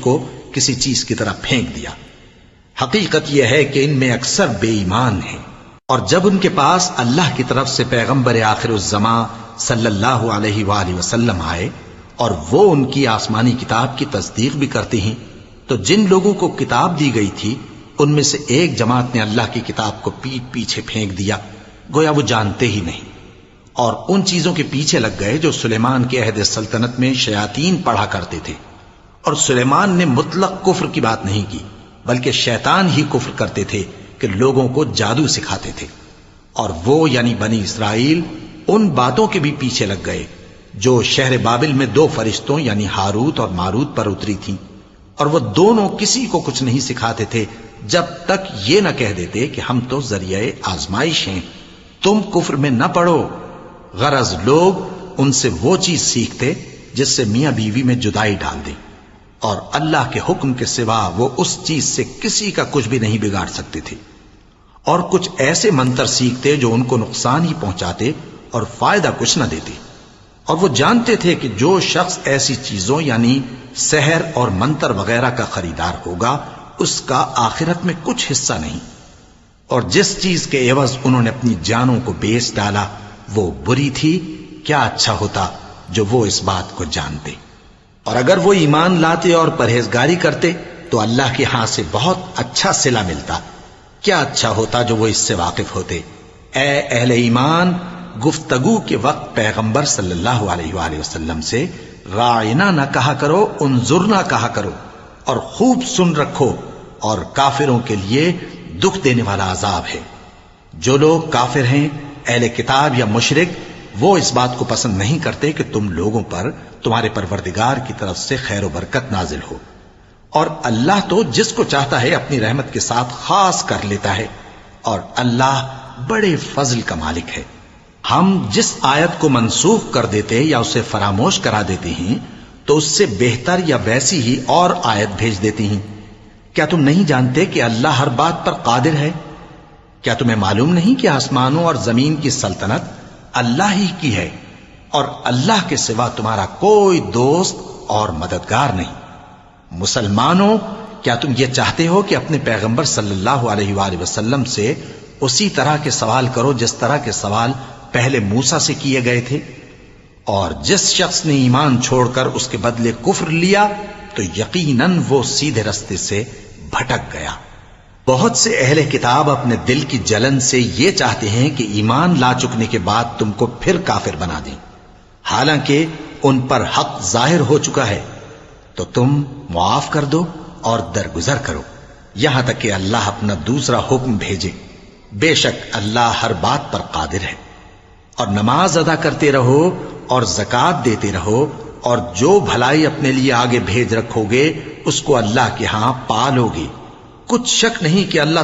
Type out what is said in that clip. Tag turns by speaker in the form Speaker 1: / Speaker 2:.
Speaker 1: کو کسی چیز کی طرح پھینک دیا۔ حقیقت یہ ہے کہ ان میں اکثر بے ایمان ہیں، اور جب ان کے پاس اللہ کی طرف سے پیغمبر آخر الزماں صلی اللہ علیہ وآلہ وسلم آئے اور وہ ان کی آسمانی کتاب کی تصدیق بھی کرتے ہیں، تو جن لوگوں کو کتاب دی گئی تھی ان میں سے ایک جماعت نے اللہ کی کتاب کو پیٹ پیچھے پھینک دیا، گویا وہ جانتے ہی نہیں، اور ان چیزوں کے پیچھے لگ گئے جو سلیمان کے عہد سلطنت میں شیاطین پڑھا کرتے تھے۔ اور سلیمان نے مطلق کفر کی بات نہیں کی، بلکہ شیطان ہی کفر کرتے تھے کہ لوگوں کو جادو سکھاتے تھے، اور وہ یعنی بنی اسرائیل ان باتوں کے بھی پیچھے لگ گئے جو شہر بابل میں دو فرشتوں یعنی ہاروت اور ماروت پر اتری تھیں، اور وہ دونوں کسی کو کچھ نہیں سکھاتے تھے جب تک یہ نہ کہہ دیتے کہ ہم تو ذریعہ آزمائش ہیں، تم کفر میں نہ پڑو۔ غرض لوگ ان سے وہ چیز سیکھتے جس سے میاں بیوی میں جدائی ڈال دیں، اور اللہ کے حکم کے سوا وہ اس چیز سے کسی کا کچھ بھی نہیں بگاڑ سکتے تھے، اور کچھ ایسے منتر سیکھتے جو ان کو نقصان ہی پہنچاتے اور فائدہ کچھ نہ دیتے، اور وہ جانتے تھے کہ جو شخص ایسی چیزوں یعنی سحر اور منتر وغیرہ کا خریدار ہوگا اس کا آخرت میں کچھ حصہ نہیں، اور جس چیز کے عوض انہوں نے اپنی جانوں کو بیچ ڈالا وہ بری تھی، کیا اچھا ہوتا جو وہ اس بات کو جانتے۔ اور اگر وہ ایمان لاتے اور پرہیزگاری کرتے تو اللہ کے ہاں سے بہت اچھا صلہ ملتا، کیا اچھا ہوتا جو وہ اس سے واقف ہوتے۔ اے اہل ایمان، گفتگو کے وقت پیغمبر صلی اللہ علیہ وآلہ وسلم سے راعنا نہ کہا کرو، انظرنا کہا کرو، اور خوب سن رکھو، اور کافروں کے لیے دکھ دینے والا عذاب ہے۔ جو لوگ کافر ہیں، اہل کتاب یا مشرک، وہ اس بات کو پسند نہیں کرتے کہ تم لوگوں پر تمہارے پروردگار کی طرف سے خیر و برکت نازل ہو، اور اللہ تو جس کو چاہتا ہے اپنی رحمت کے ساتھ خاص کر لیتا ہے، اور اللہ بڑے فضل کا مالک ہے۔ ہم جس آیت کو منسوخ کر دیتے یا اسے فراموش کرا دیتے ہیں تو اس سے بہتر یا ویسی ہی اور آیت بھیج دیتی ہیں۔ کیا تم نہیں جانتے کہ اللہ ہر بات پر قادر ہے؟ کیا تمہیں معلوم نہیں کہ آسمانوں اور زمین کی سلطنت اللہ ہی کی ہے، اور اللہ کے سوا تمہارا کوئی دوست اور مددگار نہیں؟ مسلمانوں، کیا تم یہ چاہتے ہو کہ اپنے پیغمبر صلی اللہ علیہ وآلہ وسلم سے اسی طرح کے سوال کرو جس طرح کے سوال پہلے موسیٰ سے کیے گئے تھے؟ اور جس شخص نے ایمان چھوڑ کر اس کے بدلے کفر لیا تو یقیناً وہ سیدھے رستے سے بھٹک گیا۔ بہت سے اہل کتاب اپنے دل کی جلن سے یہ چاہتے ہیں کہ ایمان لا چکنے کے بعد تم کو پھر کافر بنا دیں، حالانکہ ان پر حق ظاہر ہو چکا ہے، تو تم معاف کر دو اور درگزر کرو یہاں تک کہ اللہ اپنا دوسرا حکم بھیجے۔ بے شک اللہ ہر بات پر قادر ہے۔ اور نماز ادا کرتے رہو اور زکوٰۃ دیتے رہو، اور جو بھلائی اپنے لیے آگے بھیج رکھو گے اس کو اللہ کے ہاں پالو گے۔ کچھ شک نہیں کہ اللہ